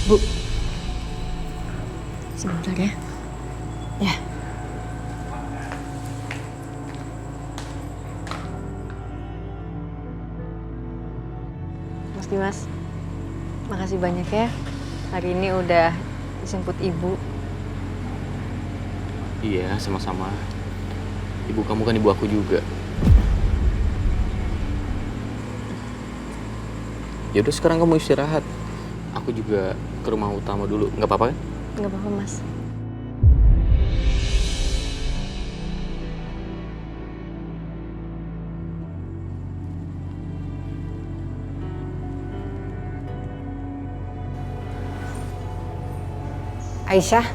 Bu, sebentar ya. Ya. Mas Dimas, makasih banyak ya. Hari ini udah dijemput ibu. Iya, sama-sama. Ibu kamu kan ibu aku juga. Yaudah sekarang kamu istirahat. Aku juga ke rumah utama dulu. Nggak apa-apa kan? Nggak apa-apa, Mas. Aisyah,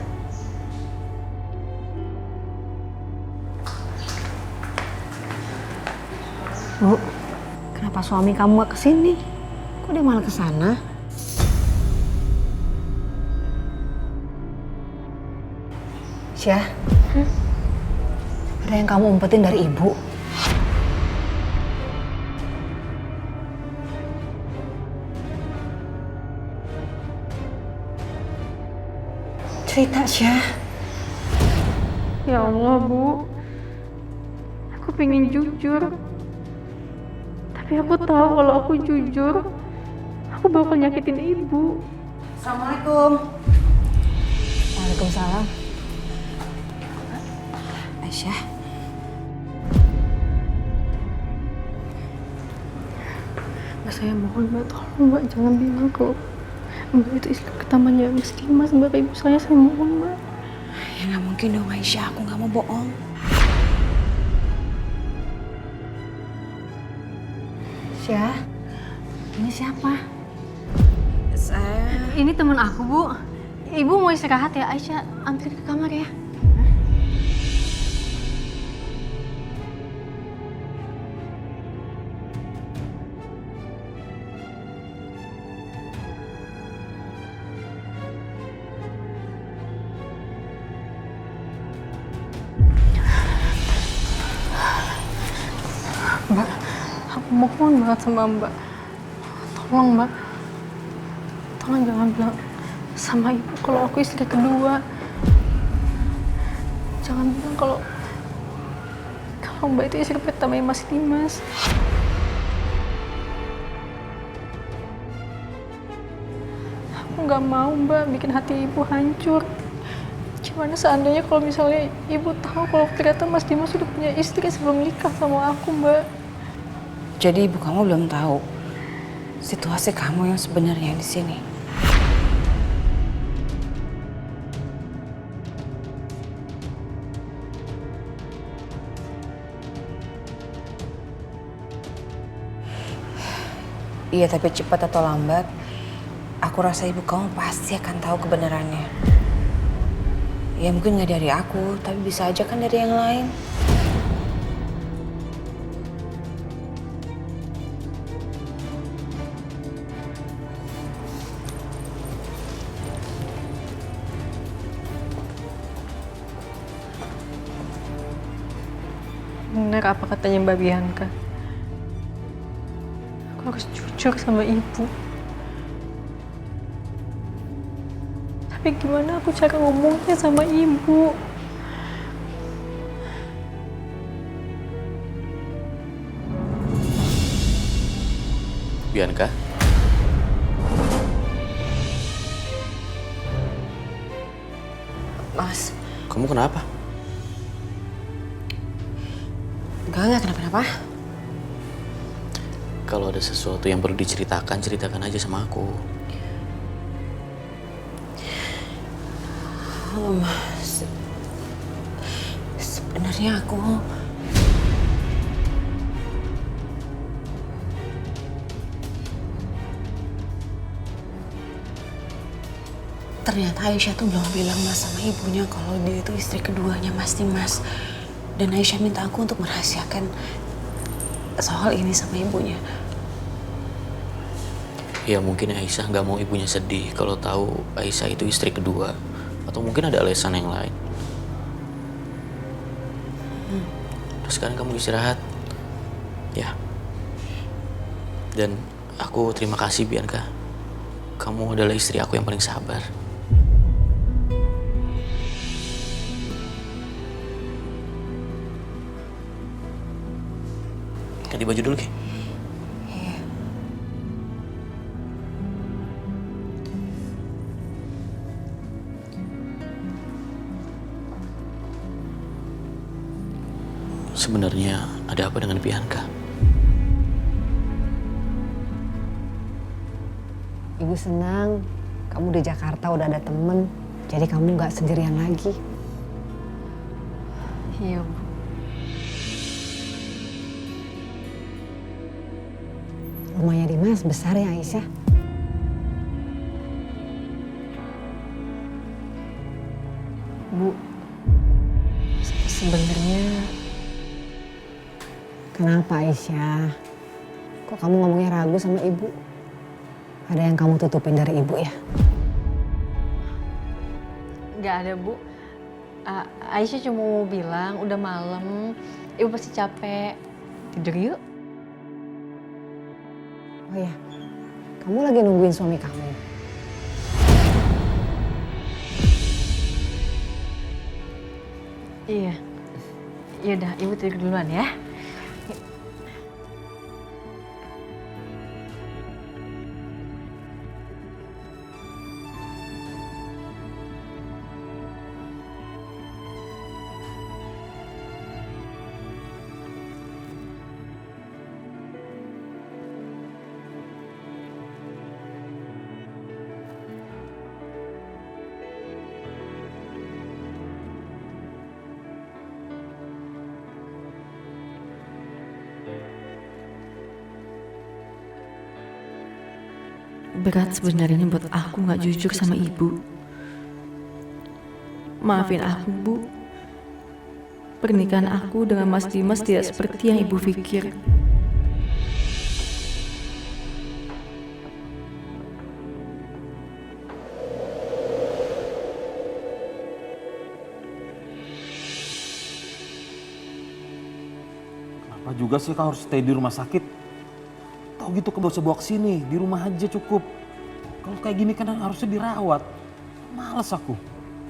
Bu, kenapa suami kamu gak kesini? Kok dia malah kesana? Syah, ada yang kamu umpetin dari ibu? Cerita, Syah. Ya Allah, Bu. Aku pengen jujur. Tapi aku tahu kalau aku jujur, aku bakal nyakitin ibu. Assalamualaikum. Waalaikumsalam. Aisyah. Mbak, saya mohon, Mbak, tolong Mbak jangan bilang kalau Mbak itu istri pertamanya Mas Dimas, Mbak, ke ibu saya mohon, Mbak. Ya nggak mungkin dong Aisyah, aku nggak mau bohong. Syah, ini siapa? Saya... Ini teman aku, Bu. Ibu mau istirahat ya, Aisyah antar ke kamar ya. Mbak, aku mohon banget sama Mbak. Tolong, Mbak. Tolong jangan bilang sama ibu kalau aku istri kedua. Jangan bilang kalau Mbak itu istri pertamanya Mas Dimas. Aku nggak mau, Mbak, bikin hati ibu hancur. Gimana seandainya kalau misalnya ibu tahu kalau ternyata Mas Dimas sudah punya istri sebelum nikah sama aku, Mbak. Jadi ibu kamu belum tahu situasi kamu yang sebenarnya di sini. Iya, tapi cepat atau lambat, aku rasa ibu kamu pasti akan tahu kebenarannya. Ya mungkin nggak dari aku, tapi bisa aja kan dari yang lain. Benar apa katanya Mbak Bianca? Aku harus jujur sama ibu. Tapi gimana aku cara ngomongnya sama ibu? Bianca? Mas, Kamu kenapa? enggak kenapa-napa. Kalau ada sesuatu yang perlu diceritakan, ceritakan aja sama aku. Mas, sebenarnya aku... Ternyata Aisyah tuh belum bilang Mas sama ibunya kalau dia itu istri keduanya Mas Dimas. Dan Aisyah minta aku untuk merahasiakan soal ini sama ibunya. Ya mungkin Aisyah nggak mau ibunya sedih kalau tahu Aisyah itu istri kedua. Atau mungkin ada alasan yang lain. Terus sekarang kamu istirahat. Ya. Dan aku terima kasih Bianca. kamu adalah istri aku yang paling sabar. Ganti baju dulu, Ki. Iya. Sebenarnya ada apa dengan Bianca? Ibu senang kamu di Jakarta udah ada temen, jadi kamu nggak sendirian lagi. Iya, Bu. Rumahnya Dimas besar ya Aisyah? Bu, sebenarnya Kenapa Aisyah? Kok kamu ngomongnya ragu sama ibu? Ada yang kamu tutupin dari ibu ya? nggak ada, Bu. Aisyah cuma mau bilang udah malam, ibu pasti capek. Tidur yuk. Oh ya, kamu lagi nungguin suami kamu. Iya. Yaudah, ibu tidur duluan ya. Berat sebenarnya buat aku nggak jujur sama ibu. Maafin aku, Bu. Pernikahan aku dengan Mas Dimas tidak seperti yang ibu pikir. Kenapa juga sih kau harus stay di rumah sakit? Tahu gitu kau gak usah bawa kesini, di rumah aja cukup. Kalau kayak gini kan harusnya dirawat. Males aku.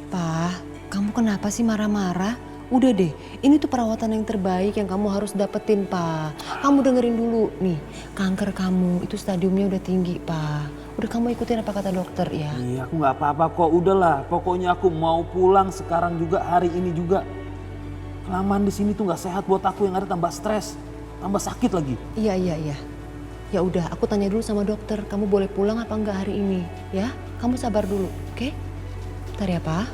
Pa, kamu kenapa sih marah-marah? Udah deh, ini tuh perawatan yang terbaik yang kamu harus dapetin, Pa. Kamu dengerin dulu, nih, kanker kamu itu stadiumnya udah tinggi, Pa. Udah kamu ikutin apa kata dokter ya? Iya, aku nggak apa-apa kok. Udahlah, pokoknya aku mau pulang sekarang juga, hari ini juga. Kelamaan di sini tuh nggak sehat buat aku, yang ada tambah stres, tambah sakit lagi. Iya. Ya udah, aku tanya dulu sama dokter, kamu boleh pulang apa enggak hari ini, ya? Kamu sabar dulu, oke? Bentar ya, Pa.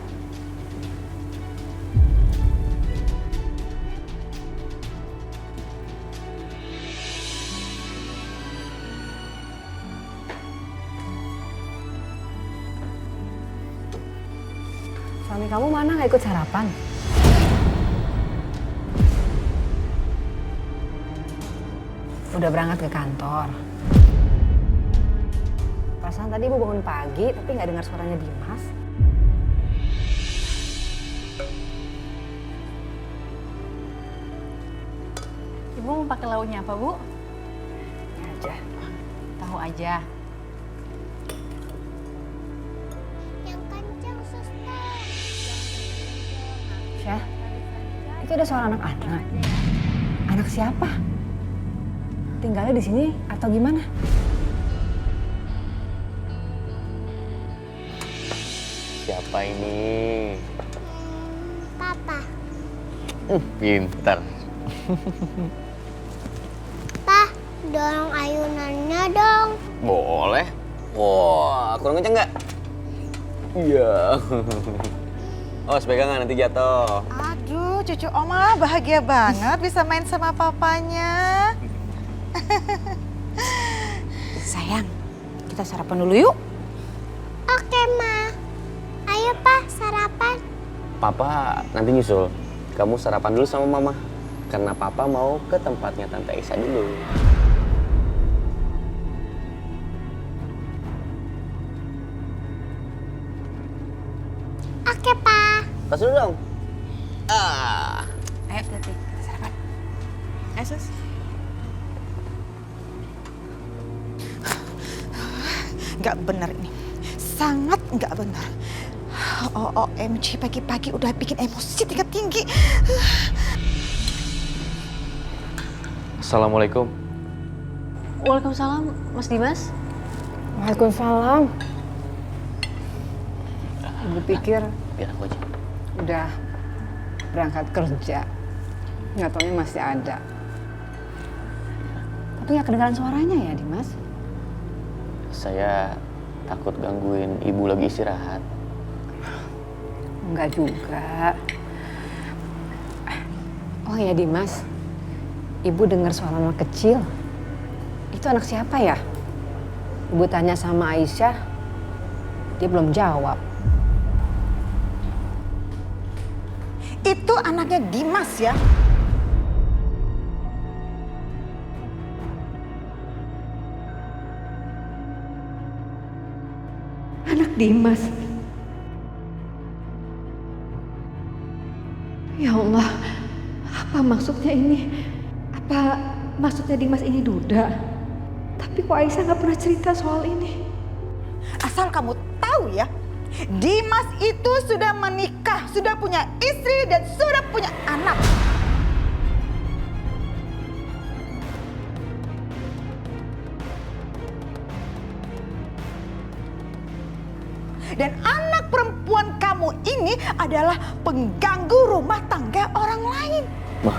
Suami kamu mana nggak ikut sarapan? Udah berangkat ke kantor. Perasaan tadi ibu bangun pagi tapi nggak dengar suaranya Dimas. Ibu mau pakai lauknya apa, Bu? Ya aja. Tahu aja. Syah, itu ada suara anak-anak. Anak siapa? Tinggalnya di sini atau gimana? Siapa ini? Papa. Pintar. Pa, dorong ayunannya dong. Boleh. Wah, kurang kenceng nggak? Iya. Awas pegangan nanti jatuh. Aduh, cucu Oma bahagia banget bisa main sama papanya. Sayang, kita sarapan dulu yuk. Oke, Ma. Ayo, Pa, sarapan. Papa nanti nyusul. Kamu sarapan dulu sama Mama. Karena Papa mau ke tempatnya Tante Aisyah dulu. Oke, Pa. Pas dulu dong. Ah. Ayo, Tati, kita sarapan. Ayo, Sus. nggak benar ini. Sangat nggak benar. OMG, pagi-pagi udah bikin emosi tingkat tinggi. Assalamualaikum. Waalaikumsalam, Mas Dimas. Waalaikumsalam. Ibu pikir Biar aku aja. udah berangkat kerja. Nggak taunya masih ada. Tapi nggak kedengaran suaranya ya, Dimas? Saya takut gangguin ibu lagi istirahat. Enggak juga. Oh ya Dimas, ibu dengar suara anak kecil. Itu anak siapa ya? Ibu tanya sama Aisyah, dia belum jawab. Itu anaknya Dimas ya. Anak Dimas. Ya Allah, apa maksudnya ini? Apa maksudnya Dimas ini duda? Tapi kok Aisyah nggak pernah cerita soal ini? Asal kamu tahu ya, Dimas itu sudah menikah, sudah punya istri dan sudah punya anak. Dan anak perempuan kamu ini adalah pengganggu rumah tangga orang lain. Mah,